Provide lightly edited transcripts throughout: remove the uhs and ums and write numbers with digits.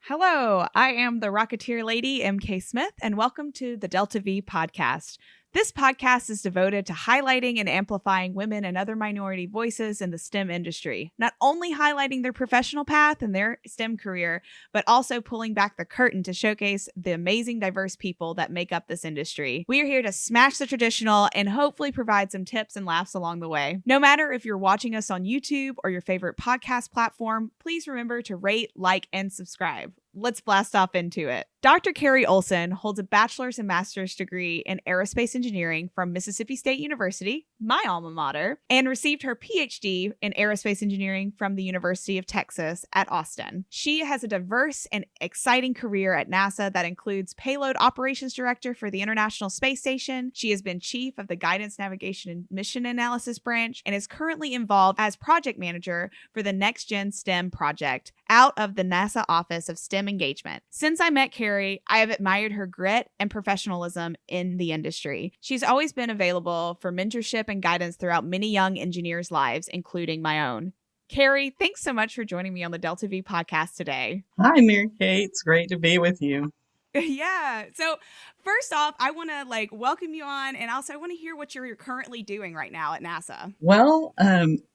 Hello, I am the Rocketeer Lady, MK Smith, and welcome to the DeltaV podcast. This podcast is devoted to highlighting and amplifying women and other minority voices in the STEM industry, not only highlighting their professional path and their STEM career, but also pulling back the curtain to showcase the amazing diverse people that make up this industry. We are here to smash the traditional and hopefully provide some tips and laughs along the way. No matter if you're watching us on YouTube or your favorite podcast platform, please remember to rate, like, and subscribe. Let's blast off into it. Dr. Carrie Olsen holds a bachelor's and master's degree in aerospace engineering from Mississippi State University, my alma mater, and received her PhD in aerospace engineering from the University of Texas at Austin. She has a diverse and exciting career at NASA that includes Payload Operations Director for the International Space Station. She has been chief of the Guidance, Navigation, and Mission Analysis branch and is currently involved as project manager for the NextGen STEM project out of the NASA Office of STEM Engagement. Since I met Carrie, I have admired her grit and professionalism in the industry. She's always been available for mentorship and guidance throughout many young engineers' lives, including my own. Carrie, thanks so much for joining me on the DeltaV podcast today. Hi, Mary Kate. It's great to be with you. Yeah. So first off, I want to welcome you on, and also I want to hear what you're currently doing right now at NASA. Well,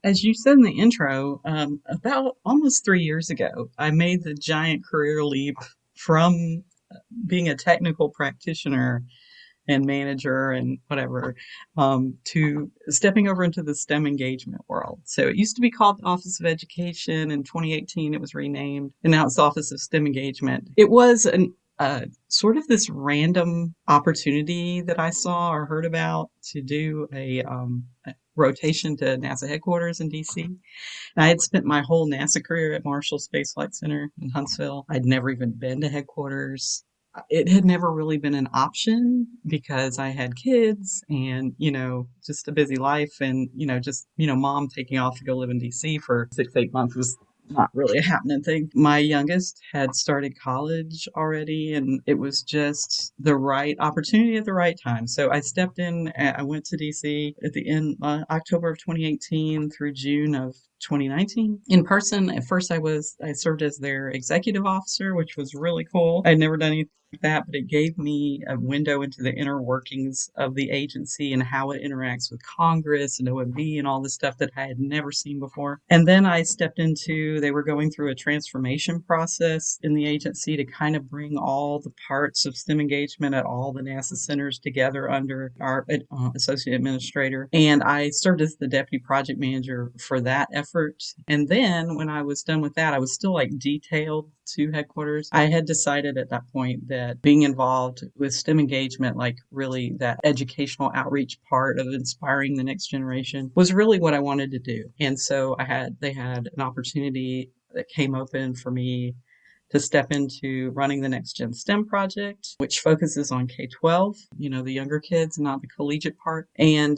as you said in the intro, about almost 3 years ago, I made the giant career leap from being a technical practitioner and manager and whatever, to stepping over into the STEM engagement world. So it used to be called the Office of Education. In 2018, it was renamed, and now it's the Office of STEM Engagement. It was sort of this random opportunity that I saw or heard about to do a rotation to NASA headquarters in DC. And I had spent my whole NASA career at Marshall Space Flight Center in Huntsville. I'd never even been to headquarters. It had never really been an option because I had kids and, just a busy life and, mom taking off to go live in DC for 6-8 months was not really a happening thing. My youngest had started college already, and it was just the right opportunity at the right time. So I stepped in. I went to DC at the end October of 2018 through June of 2019 in person. At first, I served as their executive officer, which was really cool. I'd never done anything like that, but it gave me a window into the inner workings of the agency and how it interacts with Congress and OMB and all this stuff that I had never seen before. And then I stepped into, they were going through a transformation process in the agency to kind of bring all the parts of STEM engagement at all the NASA centers together under our associate administrator. And I served as the deputy project manager for that effort. And then when I was done with that, I was still detailed to headquarters. I had decided at that point that being involved with STEM engagement, really that educational outreach part of inspiring the next generation, was really what I wanted to do. And so they had an opportunity that came open for me to step into running the NextGen STEM project, which focuses on K-12, the younger kids, not the collegiate part. And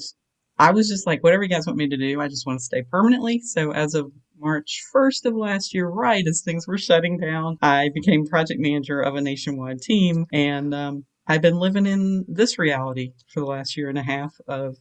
I was just like, whatever you guys want me to do, I just want to stay permanently. So as of March 1st of last year, right as things were shutting down, I became project manager of a nationwide team. And I've been living in this reality for the last year and a half of,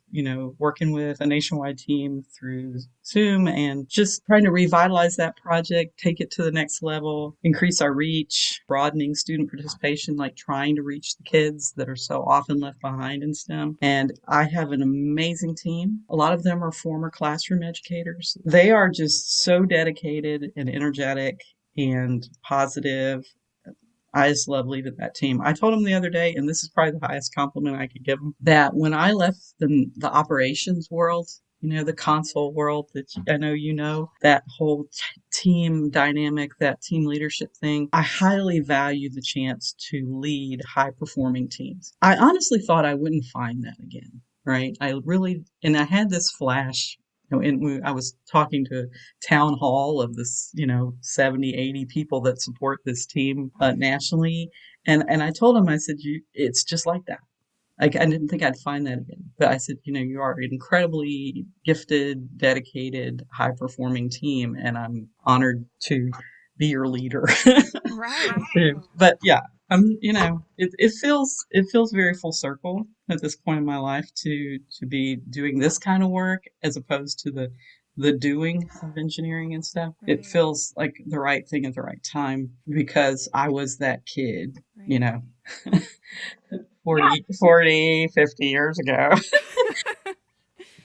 working with a nationwide team through Zoom and just trying to revitalize that project, take it to the next level, increase our reach, broadening student participation, trying to reach the kids that are so often left behind in STEM. And I have an amazing team. A lot of them are former classroom educators. They are just so dedicated and energetic and positive. I just love leading that team. I told him the other day, and this is probably the highest compliment I could give him, that when I left the operations world, the console world that I know, that whole team dynamic, that team leadership thing, I highly value the chance to lead high-performing teams. I honestly thought I wouldn't find that again, right? I had this flash. And I was talking to a town hall of this, 70, 80 people that support this team nationally. And I told them, I said, it's just like that. I didn't think I'd find that again. But I said, you are an incredibly gifted, dedicated, high-performing team. And I'm honored to be your leader. Right. But yeah, it feels very full circle at this point in my life to be doing this kind of work as opposed to the the doing of engineering and stuff. Right. It feels like the right thing at the right time because I was that kid, Right. you know, 40, 50 years ago.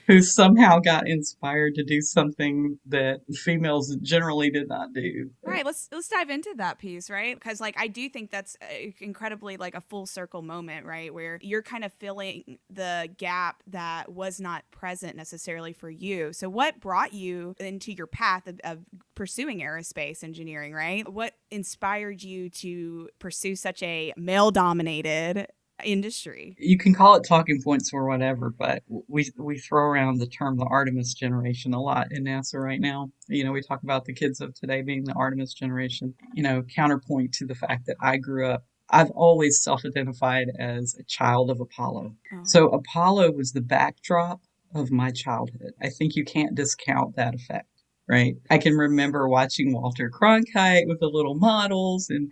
Who somehow got inspired to do something that females generally did not do. Right. Let's dive into that piece, right? Because like I do think that's incredibly like a full circle moment, right? Where you're kind of filling the gap that was not present necessarily for you. So what brought you into your path of pursuing aerospace engineering, right? What inspired you to pursue such a male dominated industry? You can call it talking points or whatever, but we throw around the term the Artemis generation a lot in NASA right now. You know, we talk about the kids of today being the Artemis generation, you know, counterpoint to the fact that I grew up, I've always self-identified as a child of Apollo. Oh. So Apollo was the backdrop of my childhood. I think you can't discount that effect. Right. I can remember watching Walter Cronkite with the little models and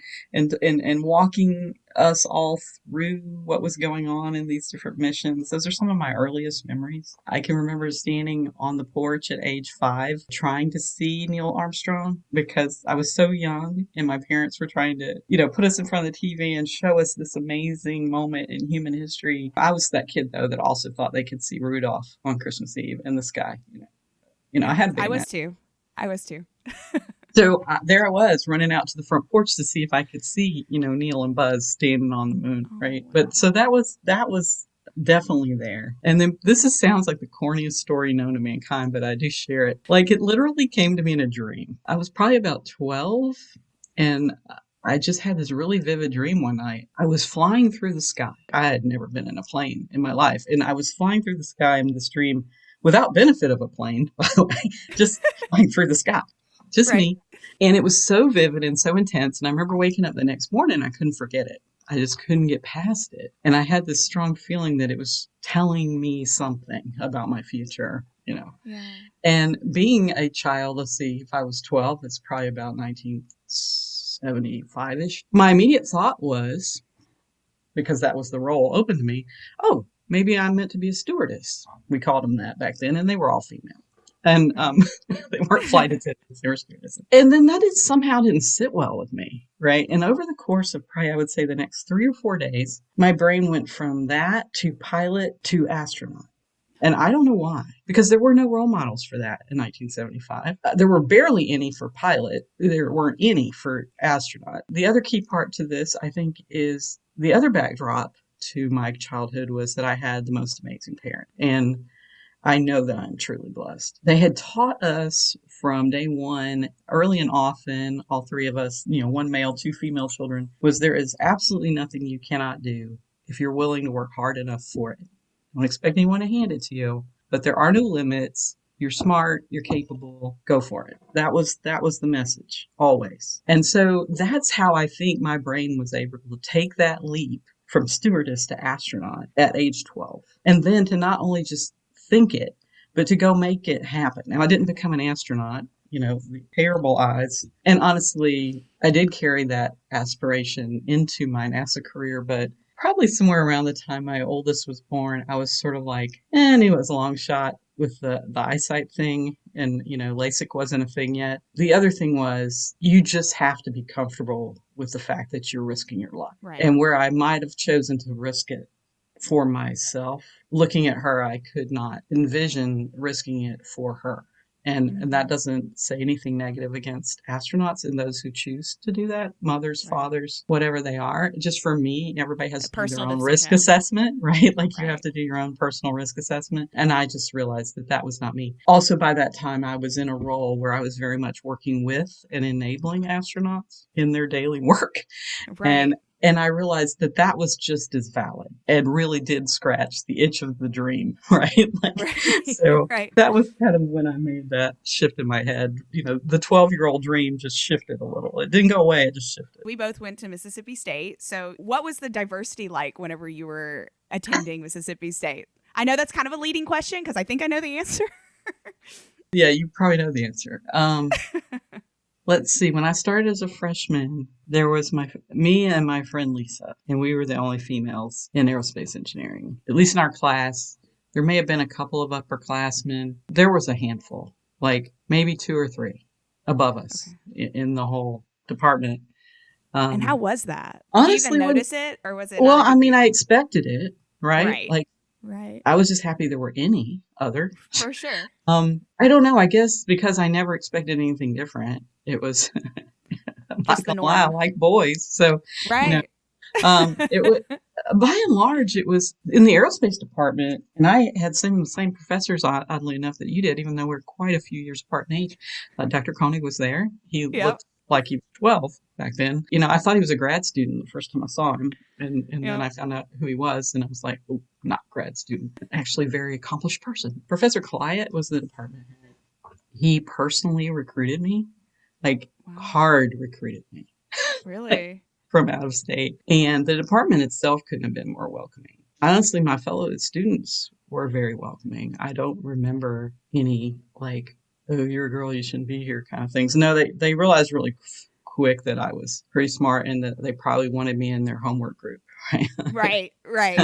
walking us all through what was going on in these different missions. Those are some of my earliest memories. I can remember standing on the porch at age 5 trying to see Neil Armstrong because I was so young and my parents were trying to, you know, put us in front of the TV and show us this amazing moment in human history. I was that kid, though, that also thought they could see Rudolph on Christmas Eve in the sky. I had I was too. So there I was running out to the front porch to see if I could see, Neil and Buzz standing on the moon, right? Wow. But so that was definitely there. And then sounds like the corniest story known to mankind, but I do share it. Like it literally came to me in a dream. I was probably about 12 and I just had this really vivid dream one night. I was flying through the sky. I had never been in a plane in my life. And I was flying through the sky in this dream without benefit of a plane, by the way, just flying through the sky. Just right. Me. And it was so vivid and so intense. And I remember waking up the next morning, I couldn't forget it. I just couldn't get past it. And I had this strong feeling that it was telling me something about my future, Yeah. And being a child, let's see, if I was 12, it's probably about 1975-ish. My immediate thought was, because that was the role open to me, oh, maybe I'm meant to be a stewardess. We called them that back then, and they were all female. And they weren't flight attendants, they were stewardesses. And then that somehow didn't sit well with me, right? And over the course of probably, I would say, the next 3 or 4 days, my brain went from that to pilot to astronaut. And I don't know why, because there were no role models for that in 1975. There were barely any for pilot. There weren't any for astronaut. The other key part to this, I think, is the other backdrop to my childhood was that I had the most amazing parent. And I know that I'm truly blessed. They had taught us from day one, early and often, all 3 of us, 1 male, 2 female children, was there is absolutely nothing you cannot do if you're willing to work hard enough for it. Don't expect anyone to hand it to you, but there are no limits. You're smart, you're capable, go for it. That was the message, always. And so that's how I think my brain was able to take that leap from stewardess to astronaut at age 12. And then to not only just think it, but to go make it happen. Now, I didn't become an astronaut, the terrible eyes. And honestly, I did carry that aspiration into my NASA career, but probably somewhere around the time my oldest was born, I was sort of like, I knew it was a long shot with the eyesight thing. And, LASIK wasn't a thing yet. The other thing was you just have to be comfortable with the fact that you're risking your life. Right. And where I might have chosen to risk it for myself, looking at her, I could not envision risking it for her. And that doesn't say anything negative against astronauts and those who choose to do that, mothers, fathers, whatever they are. Just for me, everybody has to do their own risk assessment, right? Like you have to do your own personal risk assessment. And I just realized that was not me. Also, by that time, I was in a role where I was very much working with and enabling astronauts in their daily work. Right. And I realized that was just as valid and really did scratch the itch of the dream, right? So that was kind of when I made that shift in my head. The 12-year-old dream just shifted a little. It didn't go away, it just shifted. We both went to Mississippi State. So what was the diversity like whenever you were attending Mississippi State? I know that's kind of a leading question because I think I know the answer. Yeah, you probably know the answer. Let's see. When I started as a freshman, there was me and my friend Lisa, and we were the only females in aerospace engineering, at least in our class. There may have been a couple of upperclassmen. There was a handful. like maybe 2 or 3 above us in the whole department. And how was that? Did you even Honestly, notice it, or was it not well, a I big mean, I deal? expected it, right? Right. Like, Right. I was just happy there were any other. For sure. I don't know. I guess because I never expected anything different. It was, I'm not Just the gonna lie, I norm. like boys. So, you know, Right. it was, by and large, it was in the aerospace department, and I had some of the same professors, oddly enough, that you did, even though we're quite a few years apart in age. Dr. Koenig was there. He Yep. looked like he was 12 back then. I thought he was a grad student the first time I saw him, and then Yep. I found out who he was, and I was like, oh, not grad student. Actually, very accomplished person. Professor Clyett was the department head. He personally recruited me, like Wow. hard recruited me. Really? From out of state. And the department itself couldn't have been more welcoming. Honestly, my fellow students were very welcoming. I don't remember any like, oh, you're a girl, you shouldn't be here kind of things. No, they realized really quick that I was pretty smart and that they probably wanted me in their homework group. Right. Right.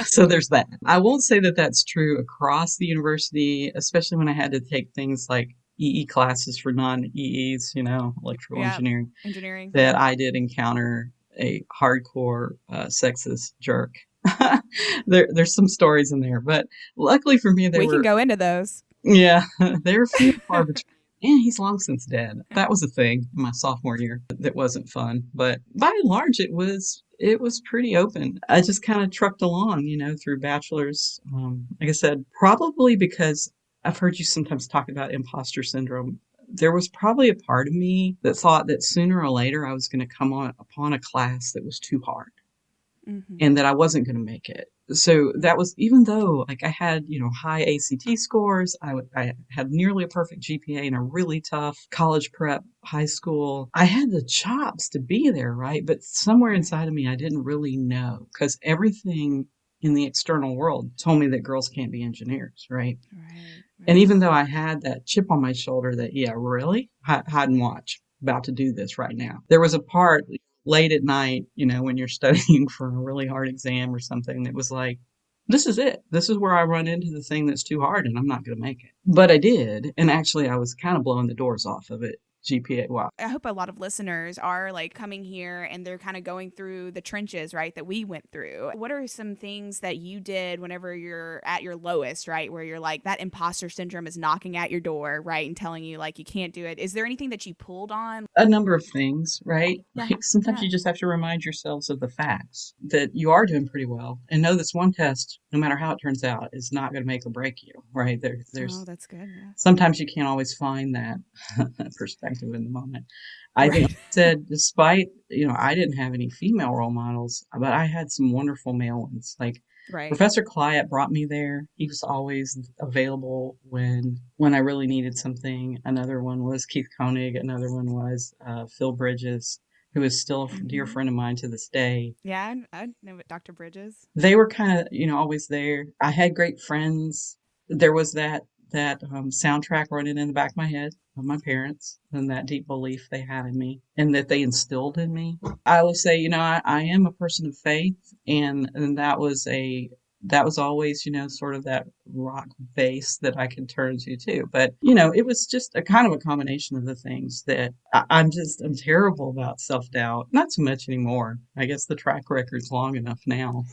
So there's that. I won't say that that's true across the university, especially when I had to take things like EE classes for non-EEs, electrical Yeah. engineering, Engineering. that Yeah. I did encounter a hardcore sexist jerk. There's some stories in there, but luckily for me, We can go into those. yeah, they were few and far between. And he's long since dead. That was a thing in my sophomore year that wasn't fun, but by and large, it was pretty open. I just kind of trucked along, through bachelor's. Like I said, probably because I've heard you sometimes talk about imposter syndrome. There was probably a part of me that thought that sooner or later I was going to come upon a class that was too hard and that I wasn't going to make it. So that was, even though like I had, high ACT scores, I had nearly a perfect GPA in a really tough college prep high school. I had the chops to be there, right? But somewhere inside of me, I didn't really know because everything in the external world told me that girls can't be engineers, right? Right. And even though I had that chip on my shoulder that, yeah, really? Hide and watch, about to do this right now. There was a part late at night, when you're studying for a really hard exam or something, that was like, this is it. This is where I run into the thing that's too hard and I'm not going to make it. But I did. And actually, I was kind of blowing the doors off of it. GPA. Wow. I hope a lot of listeners are like coming here and they're kind of going through the trenches, right, that we went through. What are some things that you did whenever you're at your lowest, right, where you're like that imposter syndrome is knocking at your door, right, and telling you like you can't do it? Is there anything that you pulled on? A number of things, right? Yeah. Like sometimes you just have to remind yourselves of the facts that you are doing pretty well and know this one test, no matter how it turns out, is not going to make or break you, right? There's that's good. Yeah. sometimes you can't always find that perspective in the moment. I think Right. I said, despite, I didn't have any female role models, but I had some wonderful male ones. Like Right. Professor Clyett brought me there. He was always available when I really needed something. Another one was Keith Koenig. Another one was Phil Bridges, who is still a dear friend of mine to this day. Yeah, I know Dr. Bridges. They were kind of, always there. I had great friends. There was that soundtrack running in the back of my head of my parents and that deep belief they had in me and that they instilled in me. I will say, I am a person of faith, and that was always, sort of that rock base that I could turn to too. But, it was just a kind of a combination of the things that I'm terrible about self-doubt. Not so much anymore. I guess the track record's long enough now.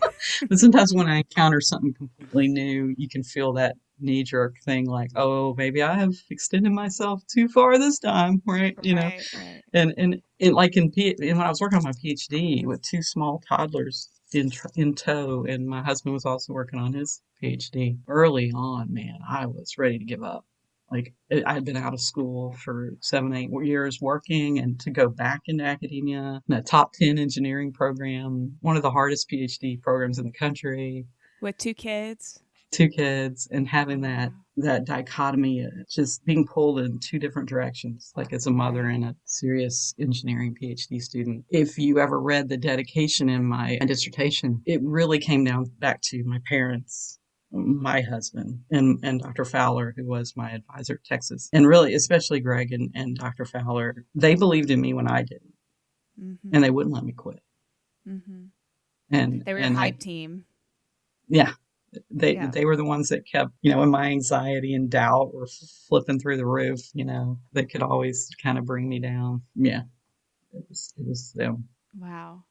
But sometimes when I encounter something completely new, you can feel that knee-jerk thing like, oh, maybe I have extended myself too far this time, right? Right. And like and when I was working on my PhD with 2 small toddlers in tow, and my husband was also working on his PhD. Early on, man, I was ready to give up. Like I had been out of school for 7, 8 years working, and to go back into academia in a top 10 engineering program, one of the hardest PhD programs in the country. With 2 kids. 2 kids, and having that dichotomy, just being pulled in 2 different directions, like as a mother and a serious engineering PhD student. If you ever read the dedication in my dissertation, it really came down back to my parents, my husband, and Dr. Fowler, who was my advisor at Texas. And really, especially Greg and Dr. Fowler, they believed in me when I didn't. And they wouldn't let me quit. And they were your hype team. Yeah. They were the ones that kept, when my anxiety and doubt were flipping through the roof, they could always kind of bring me down. Yeah, it was them. Wow.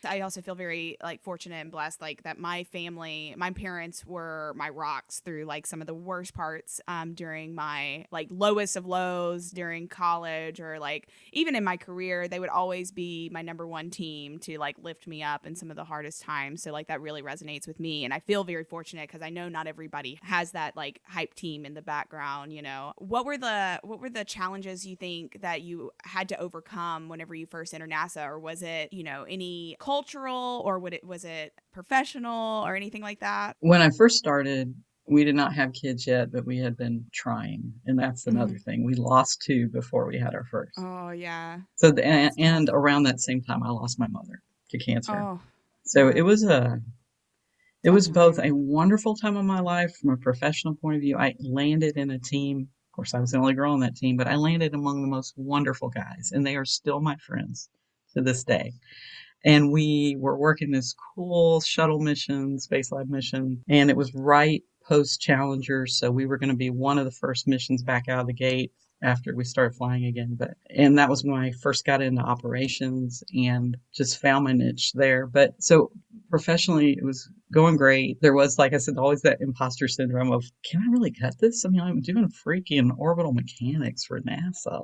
I also feel very like fortunate and blessed like that my parents were my rocks through like some of the worst parts during my like lowest of lows during college or like even in my career. They would always be my number one team to like lift me up in some of the hardest times. So like that really resonates with me, and I feel very fortunate because I know not everybody has that like hype team in the background. What were the challenges you think that you had to overcome whenever you first entered NASA, or was it any cultural, or was it professional or anything like that? When I first started, we did not have kids yet, but we had been trying, and that's another Mm-hmm. thing. We lost two before we had our first. Oh yeah. So, That's and tough. around that same time, I lost my mother to cancer. Oh So yeah. it Tough was both time. a wonderful time of my life from a professional point of view. I landed in a team. Of course, I was the only girl on that team, but I landed among the most wonderful guys, and they are still my friends to this day. And we were working this cool shuttle mission, space lab mission, and it was right post Challenger, so we were going to be one of the first missions back out of the gate after we started flying again. And that was when I first got into operations and just found my niche there. But so professionally, it was going great. There was, like I said, always that imposter syndrome of, can I really cut this? I mean, I'm doing freaking orbital mechanics for NASA,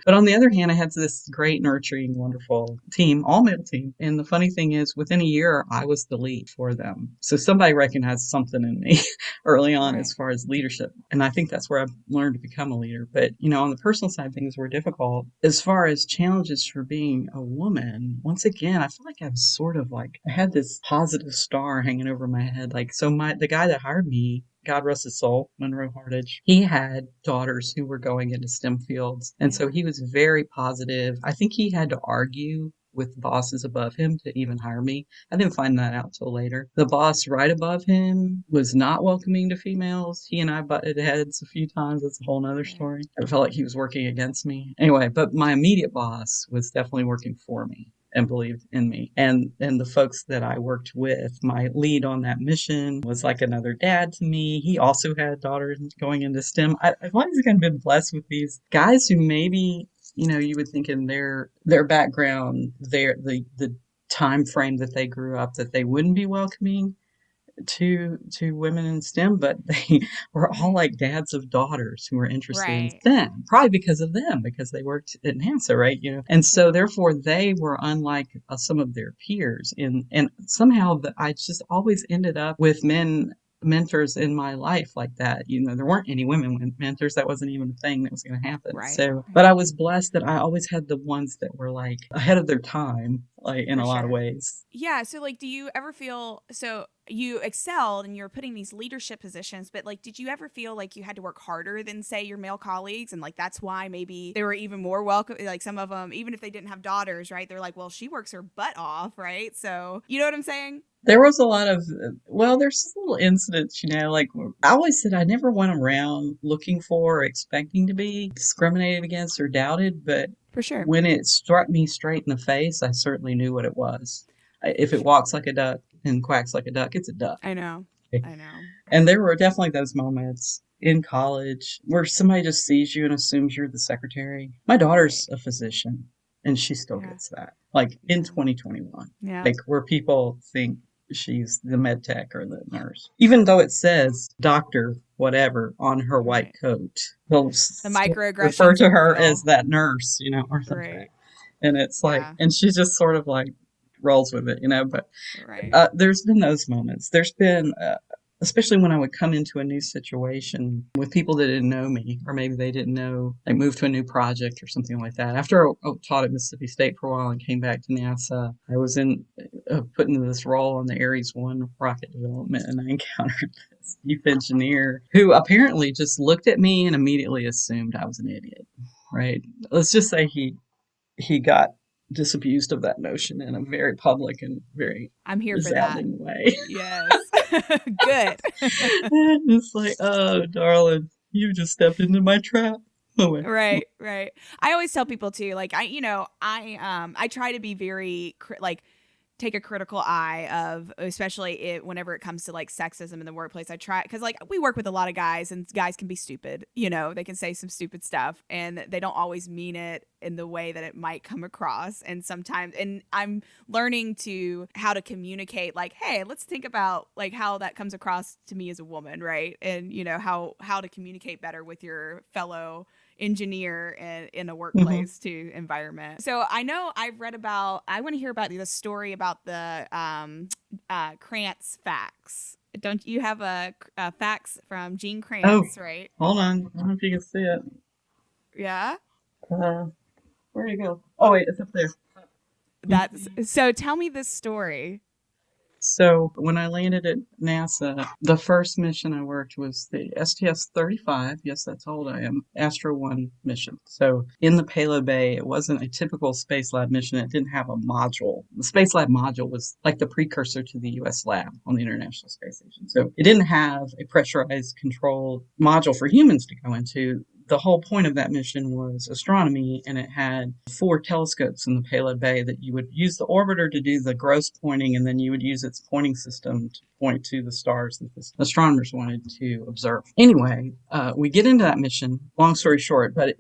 But on the other hand, I had this great, nurturing, wonderful team, all male team. And the funny thing is, within a year, I was the lead for them. So somebody recognized something in me early on as Right. far as leadership. And I think that's where I've learned to become a leader. But, on the personal side, things were difficult. As far as challenges for being a woman, once again, I feel like I'm sort of like, I had this positive star hanging over my head. Like, so the guy that hired me, God rest his soul, Monroe Hardage, he had daughters who were going into STEM fields. And so Yeah. he was very positive. I think he had to argue with bosses above him to even hire me. I didn't find that out till later. The boss right above him was not welcoming to females. He and I butted heads a few times. That's a whole nother Right. story. I felt like he was working against me. Anyway, but my immediate boss was definitely working for me and believed in me. And the folks that I worked with, my lead on that mission was like another dad to me. He also had daughters going into STEM. I've always kind of been blessed with these guys who maybe, you would think in their background, the time frame that they grew up, that they wouldn't be welcoming to women in STEM, but they were all Right. like dads of daughters who were interested in Right. STEM, probably because of them, because they worked at NASA, right? And so Yeah. therefore they were unlike some of their peers, and somehow I just always ended up with men mentors in my life like that. There weren't any women mentors. That wasn't even a thing that was going to happen. Right. So, but Right. I was blessed that I always had the ones that were like ahead of their time, like in For a lot of sure. ways. Yeah. So, like, do you ever feel so you excelled and you're putting these leadership positions, but like, did you ever feel like you had to work harder than, say, your male colleagues? And like, that's why maybe they were even more welcome. Like, some of them, even if they didn't have daughters, right? They're like, well, she works her butt off, right? So, you know what I'm saying? There was a lot of, well, there's little incidents, like I always said I never went around looking for or expecting to be discriminated against or doubted, but For sure. when it struck me straight in the face, I certainly knew what it was. For If it sure. walks like a duck and quacks like a duck, it's a duck. I know. Okay? I know. And there were definitely those moments in college where somebody just sees you and assumes you're the secretary. My Right. daughter's a physician, and she still Yeah. gets that. Like in Yeah. 2021, Yeah. like where people think she's the med tech or the nurse, even though it says doctor whatever on her white Right. coat. They'll The still refer microaggressions to are her as real. that nurse, or something. Right. And it's like, Yeah. and she just sort of like rolls with it, But Right. there's been those moments. There's been, especially when I would come into a new situation with people that didn't know me, or maybe they didn't know, like moved to a new project or something like that. After I taught at Mississippi State for a while and came back to NASA, I was put into this role on the Ares 1 rocket development, and I encountered this chief engineer who apparently just looked at me and immediately assumed I was an idiot, right? Let's just say he got disabused of that notion in a very public and very I'm here for that. resounding way. Yes. Good. It's like, oh, darling, you just stepped into my trap. Oh, wait. Right, right. I always tell people too, like I try to be very like take a critical eye of, especially whenever it comes to like sexism in the workplace. I try, because like we work with a lot of guys, and guys can be stupid, you know, they can say some stupid stuff and they don't always mean it in the way that it might come across. And sometimes, and I'm learning to how to communicate, like, hey, let's think about like how that comes across to me as a woman, right? And you know, how to communicate better with your fellow engineer in a workplace to environment. So I know I want to hear about the story about the Kranz fax. Don't you have a fax from Gene Oh, Kranz, right? hold on. I don't know if you can see it. Yeah. Where'd it go? Oh, wait, it's up there. So tell me this story. So when I landed at NASA, the first mission I worked was the STS-35. Yes, that's how old I am. Astro 1 mission. So in the payload bay, it wasn't a typical Space Lab mission. It didn't have a module. The Space Lab module was like the precursor to the U.S. lab on the International Space Station. So it didn't have a pressurized controlled module for humans to go into. The whole point of that mission was astronomy, and it had 4 telescopes in the payload bay that you would use the orbiter to do the gross pointing, and then you would use its pointing system to point to the stars that the astronomers wanted to observe. Anyway, we get into that mission, long story short, but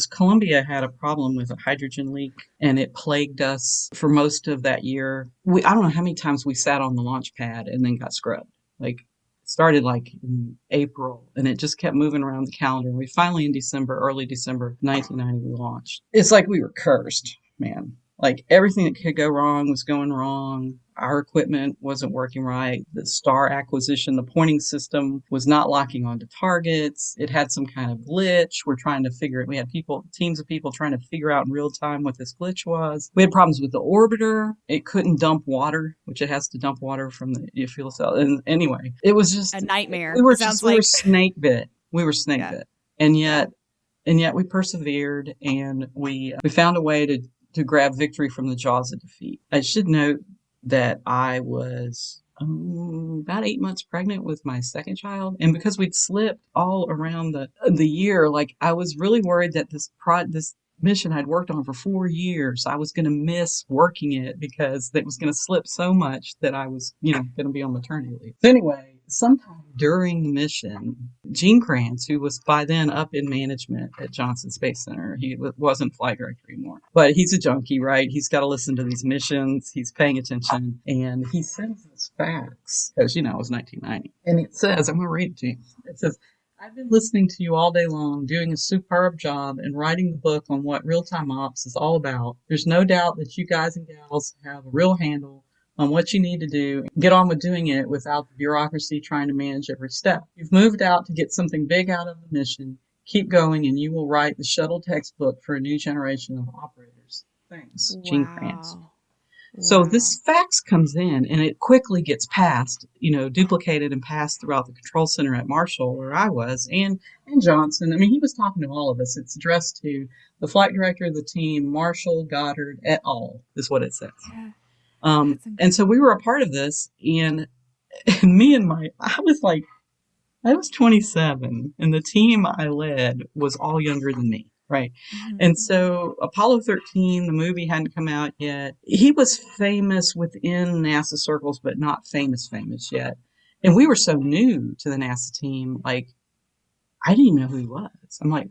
Columbia had a problem with a hydrogen leak, and it plagued us for most of that year. I don't know how many times we sat on the launch pad and then got scrubbed. Like, started like in April, and it just kept moving around the calendar. And we finally, in early December 1990, we launched. It's like we were cursed, man. Like everything that could go wrong was going wrong. Our equipment wasn't working right. The star acquisition, the pointing system was not locking onto targets. It had some kind of glitch. We're trying to figure it. We had teams of people trying to figure out in real time what this glitch was. We had problems with the orbiter. It couldn't dump water, which it has to dump water from the fuel cell. And anyway, it was just A nightmare. We were snake bit. We were snake bit. And yet we persevered, and we found a way to grab victory from the jaws of defeat. I should note that I was about 8 months pregnant with my second child, and because we'd slipped all around the year, like I was really worried that this mission I'd worked on for 4 years, I was going to miss working it because it was going to slip so much that I was, going to be on maternity leave. So anyway, sometime during the mission, Gene Kranz, who was by then up in management at Johnson Space Center, he wasn't flight director anymore, but he's a junkie, right? He's got to listen to these missions. He's paying attention, and he sends this fax, because, it was 1990. And it says, I'm going to read it to you. It says, I've been listening to you all day long, doing a superb job and writing the book on what real-time ops is all about. There's no doubt that you guys and gals have a real handle on what you need to do. Get on with doing it without the bureaucracy trying to manage every step. You've moved out to get something big out of the mission. Keep going, and you will write the shuttle textbook for a new generation of operators. Thanks, wow. Gene Kranz. So this fax comes in, and it quickly gets passed, duplicated and passed throughout the control center at Marshall, where I was, and Johnson. I mean, he was talking to all of us. It's addressed to the flight director of the team, Marshall, Goddard, et al., is what it says. Yeah. And so we were a part of this, and I was 27, and the team I led was all younger than me. Right. Mm-hmm. And so Apollo 13, the movie hadn't come out yet. He was famous within NASA circles, but not famous yet. And we were so new to the NASA team, like, I didn't even know who he was. I'm like,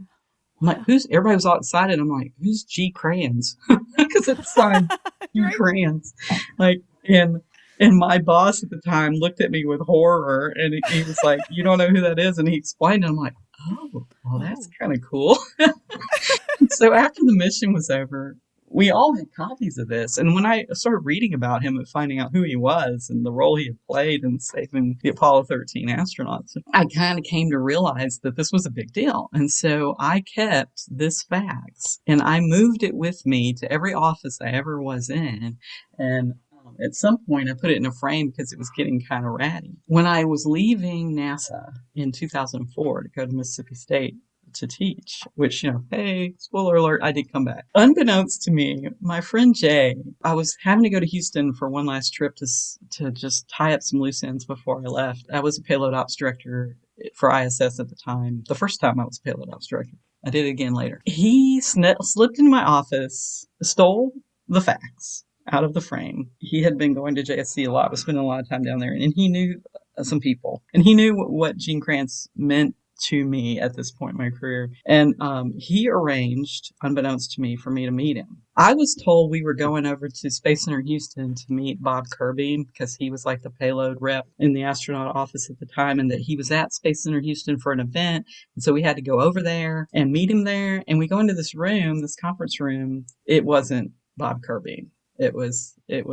everybody was all excited. I'm like, who's G. Kranz? Because it's signed G. Kranz. Like, and my boss at the time looked at me with horror, and he was like, you don't know who that is? And he explained it. I'm like, oh, well, that's kind of cool. So after the mission was over, we all had copies of this. And when I started reading about him and finding out who he was and the role he had played in saving the Apollo 13 astronauts, I kind of came to realize that this was a big deal. And so I kept this fax, and I moved it with me to every office I ever was in. And at some point, I put it in a frame because it was getting kind of ratty. When I was leaving NASA in 2004 to go to Mississippi State to teach, which, hey, spoiler alert, I did come back. Unbeknownst to me, my friend Jay, I was having to go to Houston for one last trip to just tie up some loose ends before I left. I was a Payload Ops Director for ISS at the time. The first time I was Payload Ops Director. I did it again later. He slipped into my office, stole the fax out of the frame. He had been going to JSC a lot, was spending a lot of time down there, and he knew some people, and he knew what Gene Kranz meant to me at this point in my career. And he arranged, unbeknownst to me, for me to meet him. I was told we were going over to Space Center Houston to meet Bob Kirby because he was like the payload rep in the astronaut office at the time, and that he was at Space Center Houston for an event. And so we had to go over there and meet him there. And we go into this room, this conference room. It wasn't Bob Kirby. It was it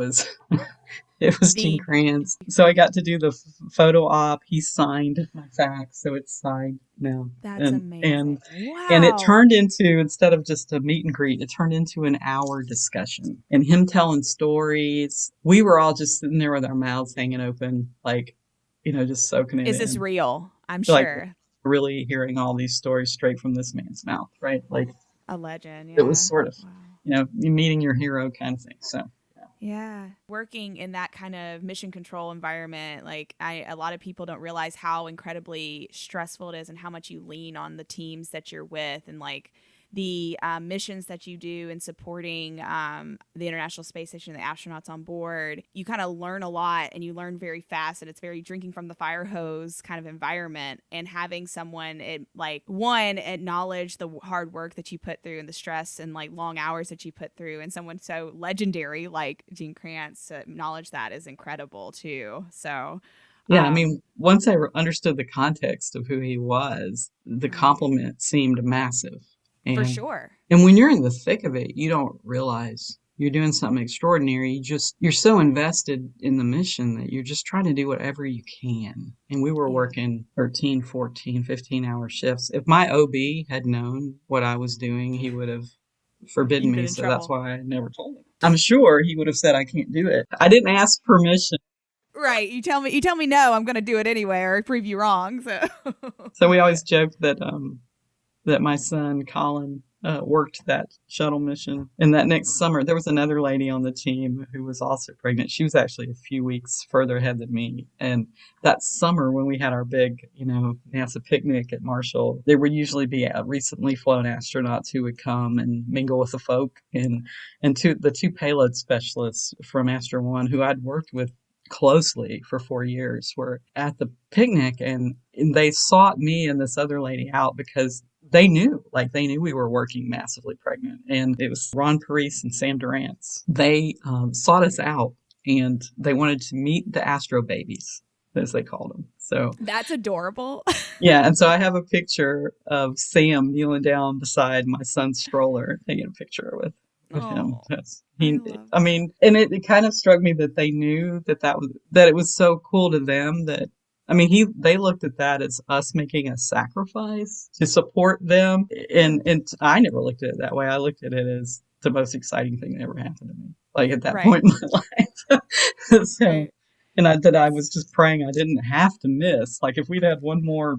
was Gene Kranz. So I got to do the photo op. He signed my fax, so it's signed now. That's amazing. Wow. And it turned into, instead of just a meet and greet, it turned into an hour discussion. And him telling stories. We were all just sitting there with our mouths hanging open, like, just soaking it in. Is this real? I'm sure. Like, really hearing all these stories straight from this man's mouth, right? Like a legend. Yeah. It was sort of, meeting your hero kind of thing. So. Yeah. Working in that kind of mission control environment, like a lot of people don't realize how incredibly stressful it is and how much you lean on the teams that you're with, and like the missions that you do in supporting the International Space Station and the astronauts on board. You kind of learn a lot, and you learn very fast, and it's very drinking from the fire hose kind of environment. And having someone acknowledge the hard work that you put through and the stress and like long hours that you put through, and someone so legendary like Gene Kranz to acknowledge that is incredible too. So yeah, I mean, once I understood the context of who he was, the compliment seemed massive. For sure. And when you're in the thick of it, you don't realize you're doing something extraordinary. You're so invested in the mission that you're just trying to do whatever you can. And we were working 13, 14, 15-hour shifts. If my OB had known what I was doing, he would have forbidden me. So that's why I never told him. I'm sure he would have said I can't do it. I didn't ask permission. Right. You tell me no, I'm going to do it anyway, or prove you wrong. So we always joked that my son, Colin, worked that shuttle mission. And that next summer, there was another lady on the team who was also pregnant. She was actually a few weeks further ahead than me. And that summer, when we had our big, NASA picnic at Marshall, there would usually be recently flown astronauts who would come and mingle with the folk. And the two payload specialists from Astro One, who I'd worked with closely for 4 years, were at the picnic, and they sought me and this other lady out because they knew we were working massively pregnant. And it was Ron Parise and Sam Durant's. They sought us out, and they wanted to meet the Astrobabies, as they called them. So that's adorable. Yeah, and so I have a picture of Sam kneeling down beside my son's stroller, taking a picture with him. And it kind of struck me that they knew that it was so cool to them that. I mean, they looked at that as us making a sacrifice to support them. And I never looked at it that way. I looked at it as the most exciting thing that ever happened to me, like at that point in my life. And I was just praying I didn't have to miss. Like if we'd had one more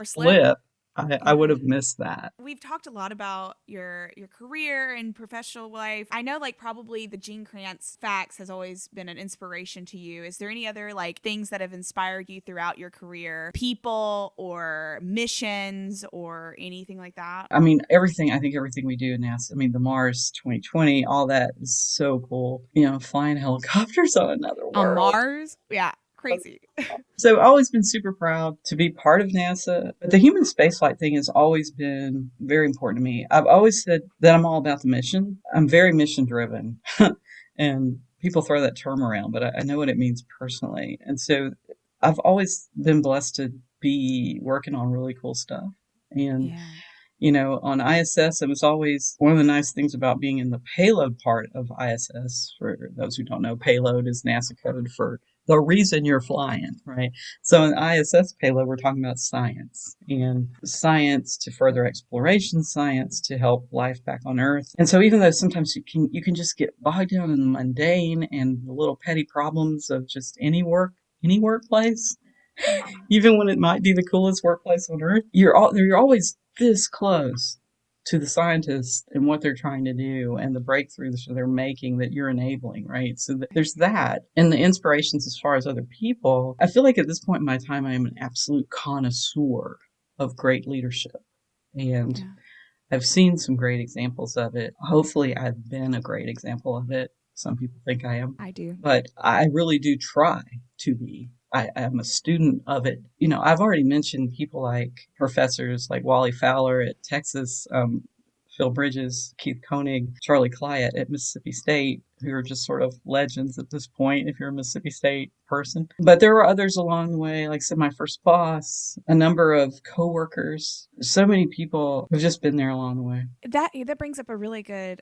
slip, I would have missed that. We've talked a lot about your career and professional life. I know probably the Gene Kranz facts has always been an inspiration to you. Is there any other things that have inspired you throughout your career? People or missions or anything like that? I mean, everything we do in NASA. I mean, the Mars 2020, all that is so cool. Flying helicopters on another world. On Mars? Yeah. Crazy. So I've always been super proud to be part of NASA. But the human spaceflight thing has always been very important to me. I've always said that I'm all about the mission. I'm very mission driven. And people throw that term around, but I know what it means personally. And so I've always been blessed to be working on really cool stuff. And on ISS, it was always one of the nice things about being in the payload part of ISS. For those who don't know, payload is NASA code for the reason you're flying, right? So in ISS payload, we're talking about science, and science to further exploration, science to help life back on Earth. And so even though sometimes you can just get bogged down in the mundane and the little petty problems of just any workplace, even when it might be the coolest workplace on Earth, you're always this close to the scientists and what they're trying to do and the breakthroughs they're making that you're enabling, right? So there's that. And the inspirations as far as other people, I feel like at this point in my time, I am an absolute connoisseur of great leadership. And I've seen some great examples of it. Hopefully I've been a great example of it. some people think I am, I do. but I really do try to be. I am a student of it. You know, I've already mentioned people like professors like Wally Fowler at Texas, Phil Bridges, Keith Koenig, Charlie Clyett at Mississippi State, who are just sort of legends at this point if you're a Mississippi State person. But there were others along the way, like I said, my first boss, a number of coworkers, so many people who've just been there along the way. That brings up a really good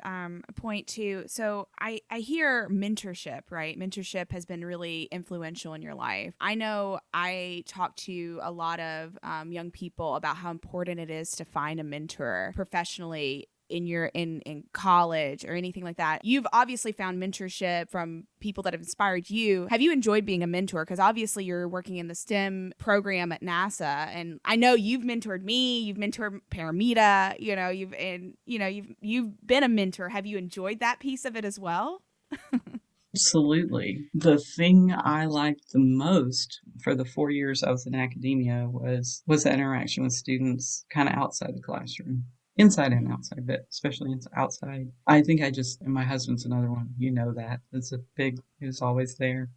point too. So I hear mentorship, right? Mentorship has been really influential in your life. I know I talk to a lot of young people about how important it is to find a mentor professionally in college or anything like that. You've obviously found mentorship from people that have inspired you. Have you enjoyed being a mentor? Because obviously you're working in the STEM program at NASA, and I know you've mentored me. You've mentored Paramita. You've been a mentor. Have you enjoyed that piece of it as well? Absolutely. The thing I liked the most for the 4 years I was in academia was the interaction with students kind of outside the classroom. Inside and outside, but especially outside. I think and my husband's another one. You know that. He's always there.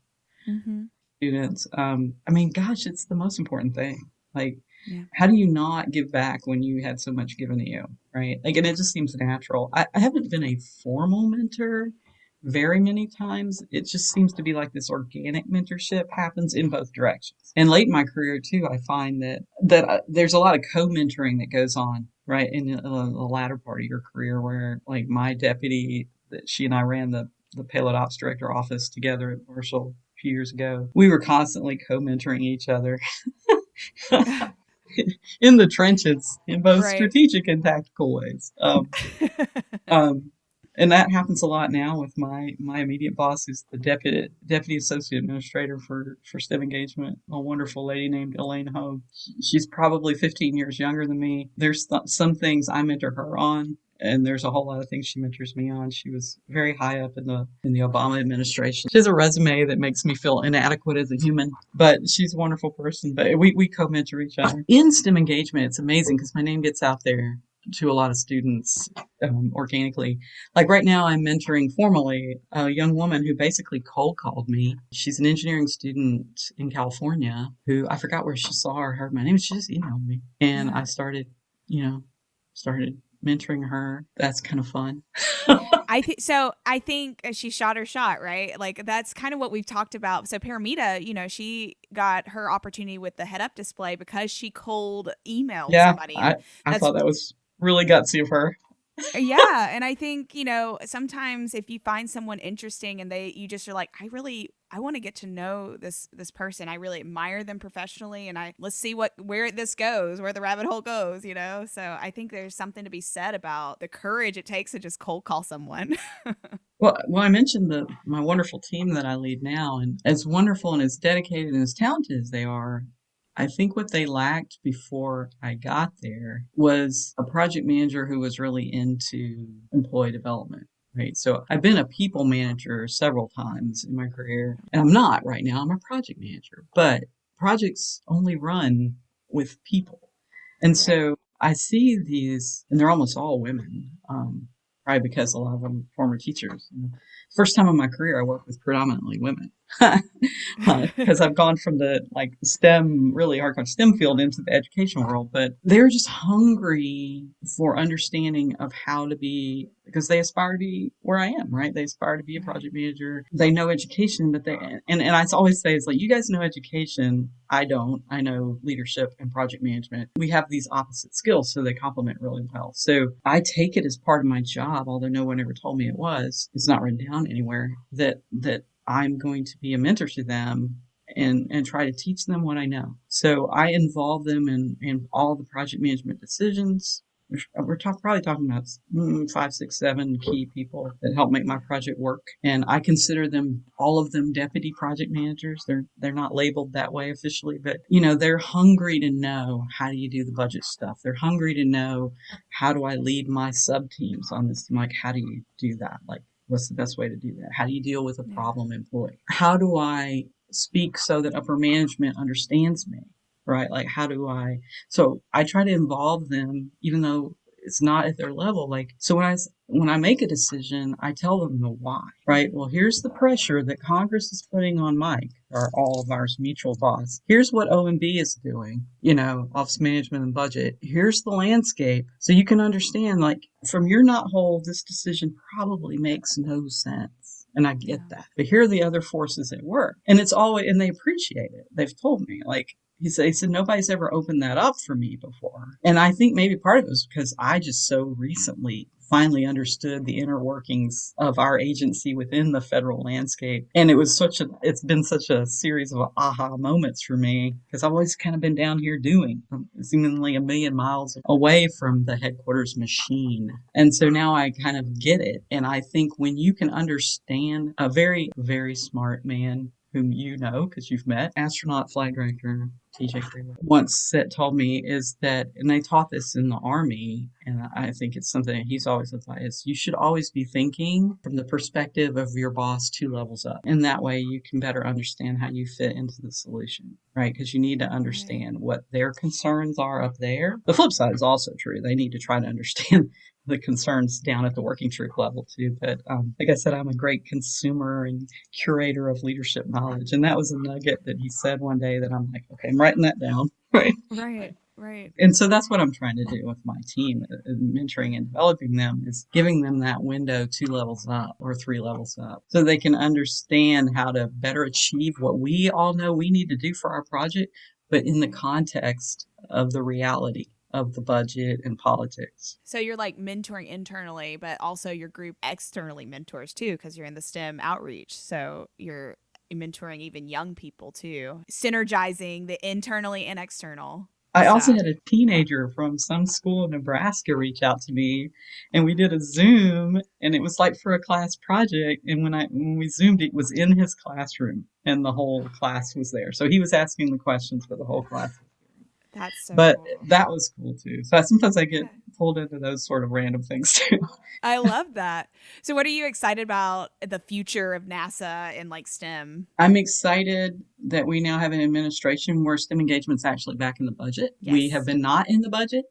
Mm-hmm. Students. I mean, gosh, it's the most important thing. Like, Yeah. how do you not give back when you had so much given to you, right? Like, and it just seems natural. I haven't been a formal mentor very many times. It just seems to be like this organic mentorship happens in both directions. And late in my career too, I find that there's a lot of co-mentoring that goes on, right, in the latter part of your career, where like my deputy, that she and I ran the Payload Ops Director office together at Marshall a few years ago. We were constantly co-mentoring each other. In the trenches in both Right. strategic and tactical ways. Um, and that happens a lot now with my immediate boss, who's the deputy associate administrator for STEM engagement, a wonderful lady named Elaine Ho. She's probably 15 years younger than me. There's some things I mentor her on, and there's a whole lot of things she mentors me on. She was very high up in the Obama administration. She has a resume that makes me feel inadequate as a human, but she's a wonderful person. But we co-mentor each other. In STEM engagement, it's amazing because my name gets out there to a lot of students organically. Like right now, I'm mentoring formally a young woman who basically cold called me. She's an engineering student in California who I forgot where she saw or heard my name. She just emailed me, and I started mentoring her. That's kind of fun. I think she shot her shot, right? Like that's kind of what we've talked about. So Paramita, she got her opportunity with the head up display because she cold emailed Yeah, somebody, and I that's thought that was really gutsy of her. yeah. And I think sometimes if you find someone interesting and you just are like, I want to get to know this person. I really admire them professionally, and let's see where this goes, where the rabbit hole goes. So I think there's something to be said about the courage it takes to just cold call someone. Well, I mentioned my wonderful team that I lead now, and as wonderful and as dedicated and as talented as they are, I think what they lacked before I got there was a project manager who was really into employee development. Right. So I've been a people manager several times in my career, and I'm not right now. I'm a project manager, but projects only run with people. And Right. so I see these, and they're almost all women, probably because a lot of them are former teachers. First time in my career, I worked with predominantly women. Because I've gone from the STEM, really hardcore STEM field into the education world, but they're just hungry for understanding of how to be, because they aspire to be where I am, right? They aspire to be a project manager. They know education, but and I always say, it's like, you guys know education. I don't. I know leadership and project management. We have these opposite skills, so they complement really well. So I take it as part of my job, although no one ever told me it was. It's not written down anywhere that I'm going to be a mentor to them and try to teach them what I know. So I involve them in all the project management decisions. We're probably talking about 5, 6, 7 key people that help make my project work. And I consider all of them deputy project managers. They're not labeled that way officially, but they're hungry to know, how do you do the budget stuff? They're hungry to know, how do I lead my sub teams on this team? Like, how do you do that? Like, what's the best way to do that? How do you deal with a problem employee? How do I speak so that upper management understands me? Right? Like, so I try to involve them, even though it's not at their level. Like, so when I make a decision, I tell them the why, right? Well, here's the pressure that Congress is putting on Mike, or all of our mutual boss. Here's what OMB is doing, Office Management and Budget. Here's the landscape. So you can understand, like, from your knothole, this decision probably makes no sense. And I get that. But here are the other forces at work. And it's always, and they appreciate it. They've told me, like, he said, nobody's ever opened that up for me before. And I think maybe part of it was because I just so recently finally understood the inner workings of our agency within the federal landscape. And it's been such a series of aha moments for me, because I've always kind of been down here doing, seemingly a million miles away from the headquarters machine. And so now I kind of get it. And I think when you can understand a very, very smart man whom you know because you've met, astronaut flight director TJ Freeman, once told me is that, and they taught this in the Army, and I think it's something that he's always advised, you should always be thinking from the perspective of your boss 2 levels up. And that way you can better understand how you fit into the solution, right? Because you need to understand what their concerns are up there. The flip side is also true. They need to try to understand the concerns down at the working troop level too. But like I said, I'm a great consumer and curator of leadership knowledge. And that was a nugget that he said one day that I'm like, okay, I'm writing that down. Right. And so that's what I'm trying to do with my team, mentoring and developing them, is giving them that window 2 levels up or 3 levels up so they can understand how to better achieve what we all know we need to do for our project, but in the context of the reality of the budget and politics. So you're like mentoring internally, but also your group externally mentors too, because you're in the STEM outreach. So you're mentoring even young people too, synergizing the internally and external. I also had a teenager from some school in Nebraska reach out to me, and we did a Zoom, and it was like for a class project. And when we Zoomed, it was in his classroom, and the whole class was there. So he was asking the questions for the whole class. That's so But cool. that was cool too. So sometimes I get pulled into those sort of random things too. I love that. So what are you excited about the future of NASA and like STEM? I'm excited that we now have an administration where STEM engagement's actually back in the budget. Yes. We have been not in the budget,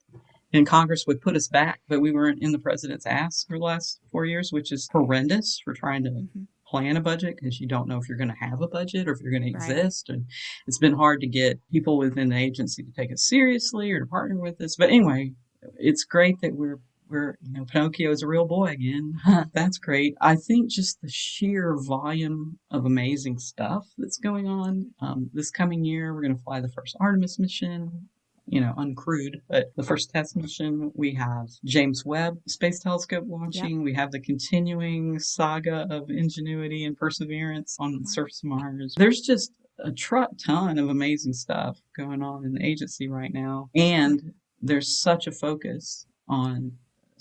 and Congress would put us back, but we weren't in the president's ass for the last 4 years, which is horrendous for trying to plan a budget, because you don't know if you're going to have a budget or if you're going to exist. And it's been hard to get people within the agency to take us seriously or to partner with us. But anyway, it's great that we're Pinocchio is a real boy again. That's great. I think just the sheer volume of amazing stuff that's going on. This coming year, we're going to fly the first Artemis mission, uncrewed, but the first test mission. We have James Webb Space Telescope launching. Yep. We have the continuing saga of Ingenuity and Perseverance on the surface of Mars. There's just a ton of amazing stuff going on in the agency right now. And there's such a focus on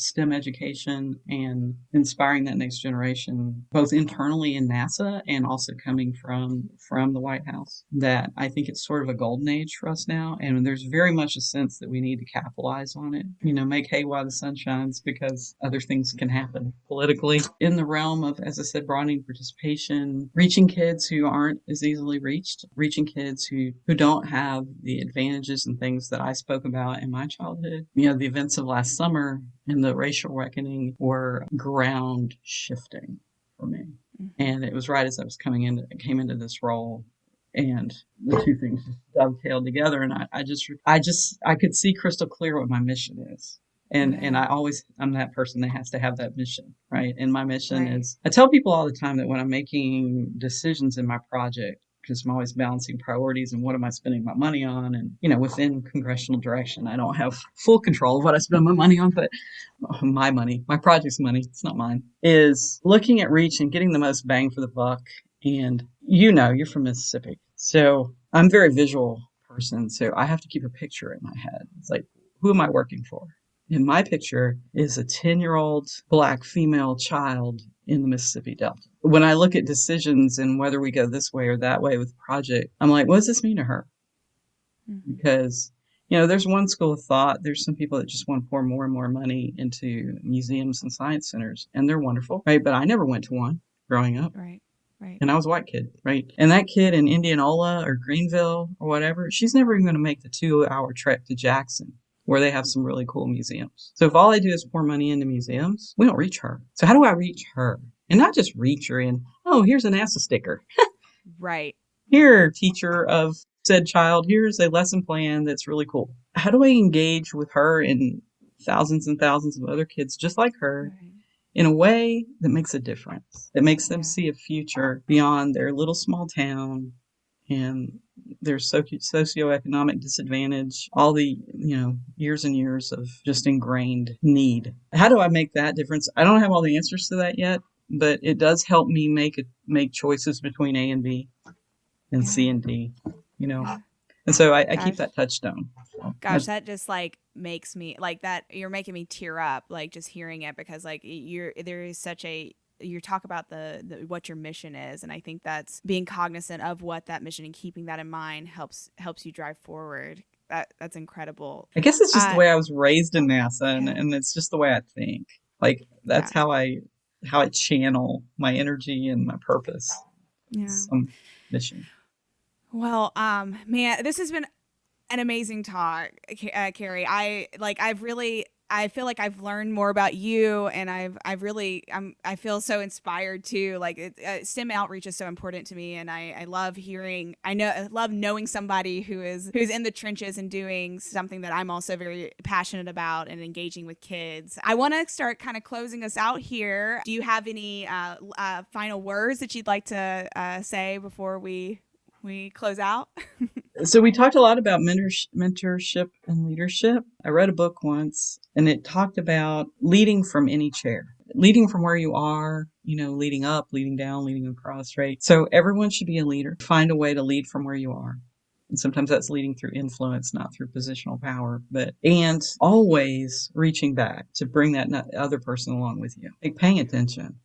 STEM education and inspiring that next generation, both internally in NASA and also coming from the White House, that I think it's sort of a golden age for us now. And there's very much a sense that we need to capitalize on it, make hay while the sun shines, because other things can happen politically in the realm of, as I said, broadening participation, reaching kids who aren't as easily reached, reaching kids who don't have the advantages and things that I spoke about in my childhood. The events of last summer and the racial reckoning were ground shifting for me. And it was right as I came into this role, and the two things just dovetailed together. And I could see crystal clear what my mission is. And I'm that person that has to have that mission, right? And my mission is, I tell people all the time that when I'm making decisions in my project, because I'm always balancing priorities and what am I spending my money on, and within congressional direction, I don't have full control of what I spend my money on, but my project's money, it's not mine, is looking at reach and getting the most bang for the buck. And you're from Mississippi, so I'm a very visual person, so I have to keep a picture in my head. It's like, who am I working for? And my picture is a 10-year-old Black female child in the Mississippi Delta. When I look at decisions and whether we go this way or that way with the project, I'm like, what does this mean to her? Because, there's one school of thought. There's some people that just want to pour more and more money into museums and science centers, and they're wonderful, right? But I never went to one growing up. Right. And I was a white kid, right? And that kid in Indianola or Greenville or whatever, she's never even going to make the 2-hour trek to Jackson. where they have some really cool museums. So if all I do is pour money into museums, we don't reach her. So how do I reach her? And not just reach her in, oh, here's a NASA sticker. Right. Here, teacher of said child, here's a lesson plan that's really cool. How do I engage with her and thousands and thousands of other kids just like her in a way that makes a difference, that makes them see a future beyond their little small town and their socioeconomic disadvantage, all the, years and years of just ingrained need. How do I make that difference? I don't have all the answers to that yet, but it does help me make choices between A and B and C and D, And so I keep that touchstone. Gosh, that just like makes me like that. You're making me tear up, like just hearing it, because like there is such a, you talk about the what your mission is, and I think that's being cognizant of what that mission and keeping that in mind helps you drive forward. That's incredible. I guess it's just the way I was raised in NASA, and it's just the way I think. Like that's how I channel my energy and my purpose. Some mission. Well, man, this has been an amazing talk, Carrie. I feel like I've learned more about you, and I feel so inspired too. Like STEM outreach is so important to me, and I love hearing. I love knowing somebody who's in the trenches and doing something that I'm also very passionate about and engaging with kids. I want to start kind of closing us out here. Do you have any final words that you'd like to say before we close out? So we talked a lot about mentorship and leadership. I read a book once, and it talked about leading from any chair, leading from where you are, leading up, leading down, leading across, right? So everyone should be a leader. Find a way to lead from where you are. And sometimes that's leading through influence, not through positional power, and always reaching back to bring that other person along with you. Like paying attention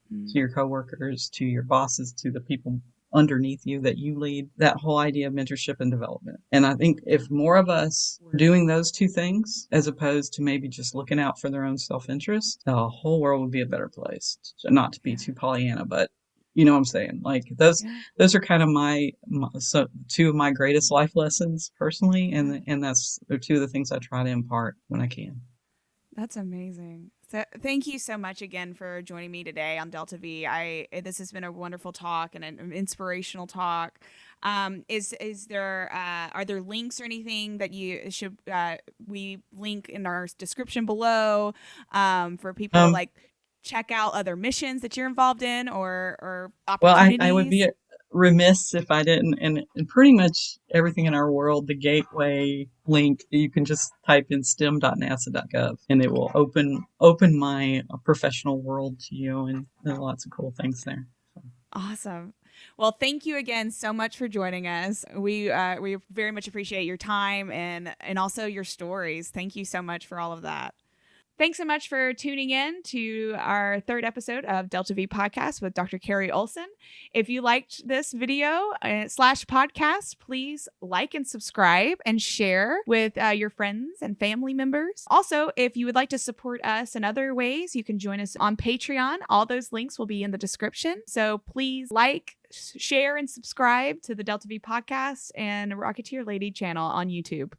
to your coworkers, to your bosses, to the people underneath you that you lead, that whole idea of mentorship and development. And I think if more of us were doing those two things, as opposed to maybe just looking out for their own self-interest, the whole world would be a better place. Not to be too Pollyanna, but you know what I'm saying? Like those are kind of two of my greatest life lessons personally. And they're two of the things I try to impart when I can. That's amazing. So thank you so much again for joining me today on DeltaV. This has been a wonderful talk and an inspirational talk. Is there are there links or anything that you should we link in our description below for people to like check out other missions that you're involved in or opportunities? Well, I would be remiss if I didn't, and pretty much everything in our world, the gateway link, you can just type in STEM.NASA.gov and it will open my professional world to you, and there are lots of cool things there. Awesome. Well, thank you again so much for joining us. We very much appreciate your time and also your stories. Thank you so much for all of that. Thanks so much for tuning in to our third episode of DeltaV Podcast with Dr. Carrie Olsen. If you liked this video / podcast, please like and subscribe and share with your friends and family members. Also, if you would like to support us in other ways, you can join us on Patreon. All those links will be in the description. So please like, share, and subscribe to the DeltaV Podcast and Rocketeer Lady channel on YouTube.